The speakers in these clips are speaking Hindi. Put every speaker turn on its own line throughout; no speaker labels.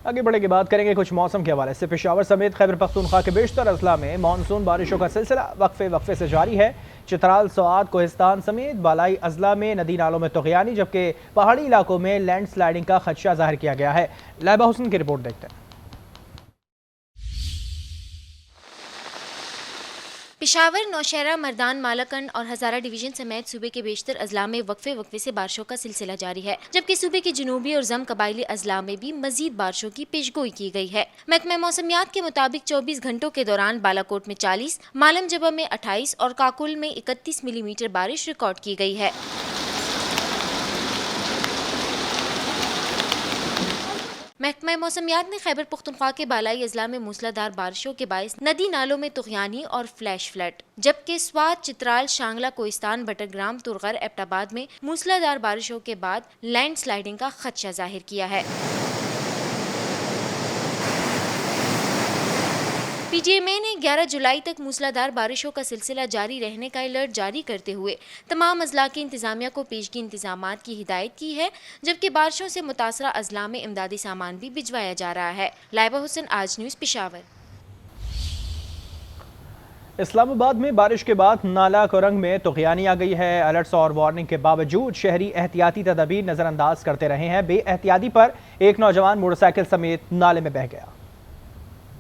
आगे बढ़े की बात करेंगे कुछ मौसम के हवाले से। पेशावर समेत खैबर पख्तूनख्वा के बेशतर अजला में मानसून बारिशों का सिलसिला वक्फे वक्फे से जारी है। चित्राल, सवात, कोहिस्तान समेत बालाई अजला में नदी नालों में तुग़यानी, जबकि पहाड़ी इलाकों में लैंड स्लाइडिंग का खदशा जाहिर किया गया है। लाइबा हुसैन की रिपोर्ट देखते हैं।
पेशावर, नौशहरा, मर्दान, मालाकंड और हजारा डिवीजन समेत सूबे के बेशतर अजला में वक्फे वक्फे से बारिशों का सिलसिला जारी है, जबकि सूबे के जनूबी और जम कबायली अजला में भी मजीद बारिशों की पेशगोई की गई है। महकमा मौसमियात के मुताबिक 24 घंटों के दौरान बालाकोट में 40, मालम जबा में 28 और काकुल में 31 मिलीमीटर बारिश रिकॉर्ड की गई है। महकमा मौसमियात ने खैबर पख्तूनख्वा के बालाई अजला में मूसलाधार बारिशों के बायस नदी नालों में तुग़यानी और फ्लैश फ्लड, जबकि स्वात, चित्राल, शांगला, कोहिस्तान, बटरग्राम, तुरगर, एबटाबाद में मूसलाधार बारिशों के बाद लैंड स्लाइडिंग का खदशा जाहिर किया है। पीजीएमए ने 11 जुलाई तक मूसलाधार बारिशों का सिलसिला जारी रहने का अलर्ट जारी करते हुए तमाम अजला की इंतजामिया को पेशगी इंतजामात की हिदायत की है, जबकि बारिशों से मुतासरा अजला में इमदादी सामान भी भिजवाया जा रहा है। लाइबा हुसैन, आज न्यूज़, पेशावर।
इस्लामाबाद में बारिश के बाद नाला कोरंग में तुग़यानी आ गई है। अलर्ट्स और वार्निंग के बावजूद शहरी एहतियाती तदाबीर नज़रअंदाज करते रहे हैं। बेएहतियाती पर एक नौजवान मोटरसाइकिल समेत नाले में बह गया।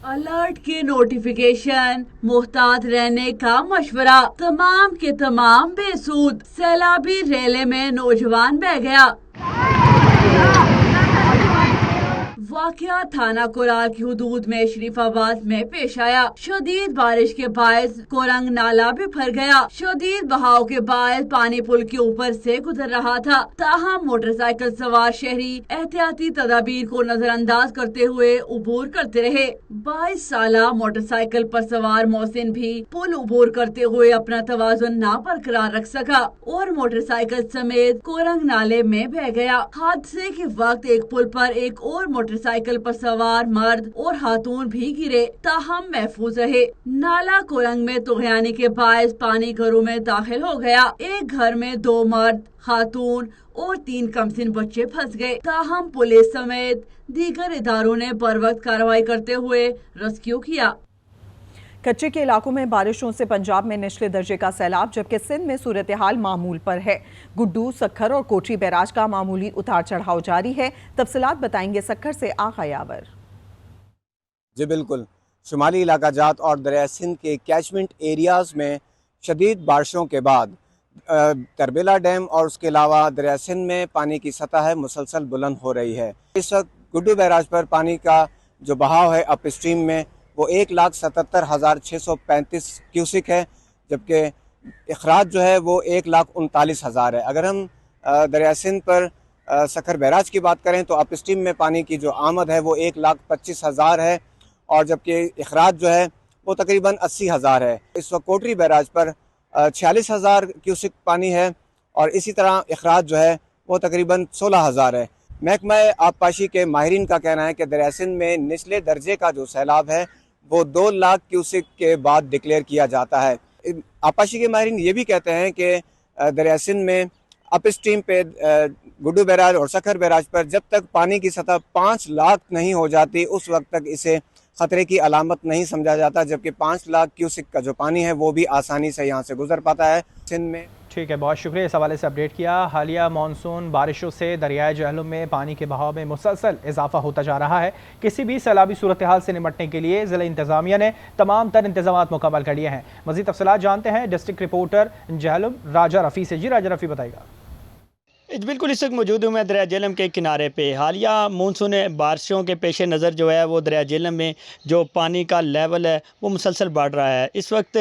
अलर्ट की नोटिफिकेशन, मुहतात रहने का मशवरा, तमाम के तमाम बेसूद। सैलाबी रेले में नौजवान बह गया। वाकया थाना कोराल की हुदूद में शरीफाबाद में पेश आया। शदीद बारिश के बायस कोरंग नाला भी भर गया। शदीद बहाव के बायस पानी पुल के ऊपर से गुजर रहा था, ताहम मोटरसाइकिल सवार शहरी एहतियाती तदाबीर को नजरअंदाज करते हुए उबूर करते रहे। 22 साला मोटरसाइकिल पर सवार मोहसिन भी पुल उबूर करते हुए अपना तवाजुन ना बरकरार रख सका और मोटरसाइकिल समेत कोरंग नाले में बह गया। हादसे के वक्त एक पुल पर एक और मोटरसाइकिल पर सवार मर्द और खातून भी गिरे, ताहम महफूज रहे। नाला कोरंग में तुग़यानी के बायस पानी घरों में दाखिल हो गया। एक घर में 2 मर्द, खातून और 3 कमसिन बच्चे फंस गए, ताहम पुलिस समेत दीगर इदारों ने बरवक्त कार्रवाई करते हुए रेस्क्यू किया।
कच्चे के इलाकों में बारिशों से पंजाब में निचले दर्जे का सैलाब, जबकि सिंध में सूरत हाल मामूल पर है। गुड्डू, सक्खर और कोठी बैराज का मामूली उतार चढ़ाव जारी है। तफसीलात बताएंगे सक्खर से आगा यावर।
जी बिल्कुल, शुमाली इलाका जात और दरिया सिंध के कैचमेंट एरियाज में शदीद बारिशों के बाद तरबेला डैम और उसके अलावा दरिया सिंध में पानी की सतह है मुसलसल बुलंद हो रही है। इस वक्त गुड्डू बैराज पर पानी का जो बहाव है अप स्ट्रीम में वो 1,77,635 क्यूसिक है, जबकि इखराज जो है वो 1,39,000 है। अगर हम दरिया सिंध पर सक्खर बैराज की बात करें तो अप स्ट्रीम में पानी की जो आमद है वो 1,25,000 है और जबकि इखराज जो है वो तकरीबन 80,000 है। इस वक्त कोटरी बैराज पर 46,000 क्यूसिक पानी है और इसी तरह इखराज जो है वो तकरीबन 16,000 है। महकमा आबपाशी के माहिरीन का कहना है कि दरिया सिंध में निचले दर्जे का जो सैलाब है वो 2 लाख क्यूसिक के बाद डिक्लेयर किया जाता है। आबपाशी के माहिरीन ये भी कहते हैं कि दरिया सिंध में अप स्ट्रीम पे गुड्डू बैराज और सक्खर बैराज पर जब तक पानी की सतह 5 लाख नहीं हो जाती उस वक्त तक इसे खतरे की अलामत नहीं समझा जाता, जबकि 5 लाख क्यूसिक का जो पानी है वो भी आसानी से यहाँ से गुजर पाता है सिंध में।
ठीक है, बहुत शुक्रिया इस हवाले से अपडेट किया। हालिया मानसून बारिशों से दरियाए जहलुम में पानी के बहाव में मुसलसल इजाफा होता जा रहा है। किसी भी सैलाबी सूरत हाल से निपटने के लिए ज़िला इंतजामिया ने तमाम तर इंतजाम मुकम्मल कर लिए हैं। मज़ीद तफसीलात जानते हैं डिस्ट्रिक्ट रिपोर्टर जहलुम राजा रफ़ी से। जी राजा रफ़ी, बताइएगा।
बिल्कुल, इस वक्त मौजूद हूँ मैं दरिया झेलम के किनारे पे। हालिया मानसून बारिशों के पेश नज़र जो है वो दरिया झेलम में जो पानी का लेवल है वो मुसलसल बढ़ रहा है। इस वक्त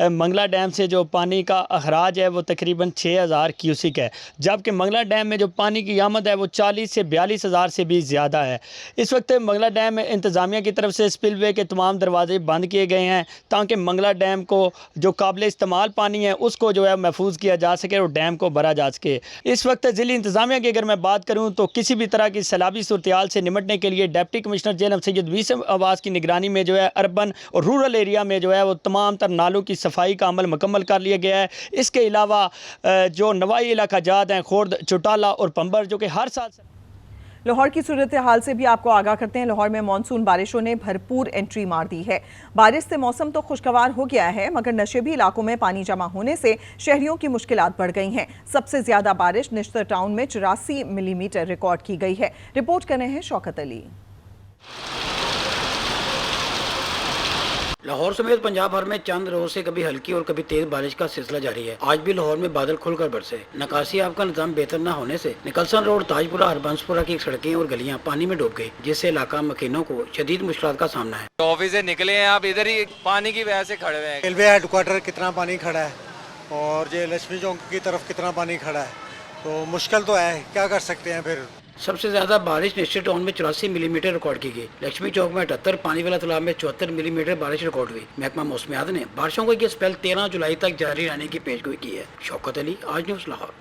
मंगला डैम से जो पानी का अखराज है वो तकरीबन 6,000 क्यूसिक है, जबकि मंगला डैम में जो पानी की आमद है वो 40 से 42,000 से भी ज़्यादा है। इस वक्त मंगला डैम में इंतज़ामिया की तरफ से स्पिलवे के तमाम दरवाजे बंद किए गए हैं ताकि मंगला डैम को जो काबिल इस्तेमाल पानी है उसको जो है महफूज किया जा सके और डैम को भरा जा सके। इस वक्त ज़िली इंतजामिया की अगर मैं बात करूं तो किसी भी तरह की सैलाबी सूरत से निपटने के लिए डिप्टी कमिश्नर झेलम सैयद वीसम अब्बास की निगरानी में जो है अर्बन और रूरल एरिया में जो है वो तमाम तर नालों की सफाई का अमल मुकम्मल कर लिया गया है। इसके अलावा जो नवाई इलाका जात हैं खुर्द, चौटाला और पंबर जो कि हर साल
लाहौर की सूरत हाल से भी आपको आगाह करते हैं। लाहौर में मानसून बारिशों ने भरपूर एंट्री मार दी है। बारिश से मौसम तो खुशगवार हो गया है, मगर नशेबी इलाकों में पानी जमा होने से शहरियों की मुश्किलात बढ़ गई हैं। सबसे ज्यादा बारिश निश्तर टाउन में 84 मिलीमीटर रिकॉर्ड की गई है। रिपोर्ट कर रहे हैं शौकत अली।
लाहौर समेत पंजाब भर में चंद रोज से कभी हल्की और कभी तेज बारिश का सिलसिला जारी है। आज भी लाहौर में बादल खुलकर बरसे। निकासी आब का निजाम बेहतर न होने से निकलसन रोड, ताजपुरा, हरबंसपुरा की सड़कें और गलियां पानी में डूब गई, जिससे इलाका मकीनों को शदीद मुश्किलात का सामना है।
ऑफिस से निकले हैं, आप इधर ही पानी की वजह से खड़े हुए हैं।
रेलवे हेडक्वार्टर कितना पानी खड़ा है और ये लक्ष्मी चौक की तरफ कितना पानी खड़ा है, तो मुश्किल तो है, क्या कर सकते हैं फिर।
सबसे ज्यादा बारिश निश्चित टाउन में 84 मिलीमीटर रिकॉर्ड की गई। लक्ष्मी चौक में 78, पानी वाला तालाब में 74 मिलीमीटर बारिश रिकॉर्ड हुई। महकमा मौसमियात ने बारिशों का ये स्पेल 13 जुलाई तक जारी रहने की पेशगोई की है। शौकत अली, आज न्यूज़ लाहौर।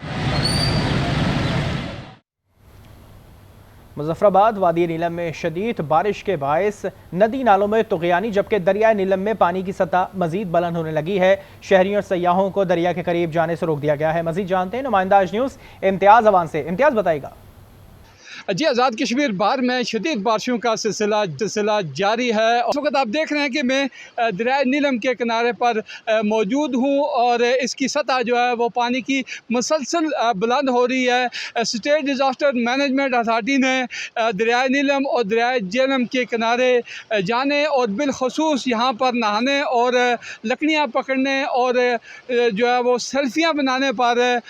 मुजफ्फराबाद वादी नीलम में शदीद बारिश के बायस नदी नालों में तुग़यानी, जबकि दरिया नीलम में पानी की सतह मजीद बुलंद होने लगी है। शहरियों और सयाहों को दरिया के करीब जाने से रोक दिया गया है। मजीद जानते हैं नुमाइंदा आज न्यूज़ इम्तियाज़ अवान से। इम्तियाज़ बताएगा।
जी, आज़ाद कश्मीर बार में शदीद बारिशों का सिलसिला जारी है। इस वक्त आप देख रहे हैं कि मैं दरिया नीलम के किनारे पर मौजूद हूँ और इसकी सतह जो है वो पानी की मुसलसल बुलंद हो रही है। स्टेट डिज़ास्टर मैनेजमेंट अथॉरिटी ने दरिया नीलम और दरिया झेलम के किनारे जाने और बिलखसूस यहाँ पर नहाने और लकड़ियाँ पकड़ने और जो है वो सेल्फियाँ बनाने पर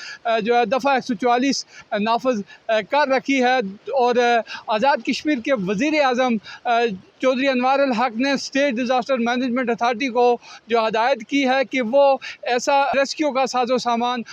जो है दफ़ा 144 नाफज कर रखी है। और आज़ाद कश्मीर के वज़ीर आज़म चौधरी अनवार अल हक ने स्टेट डिज़ास्टर मैनेजमेंट अथॉरिटी को जो हदायत की है कि वो ऐसा रेस्क्यू का साजो सामान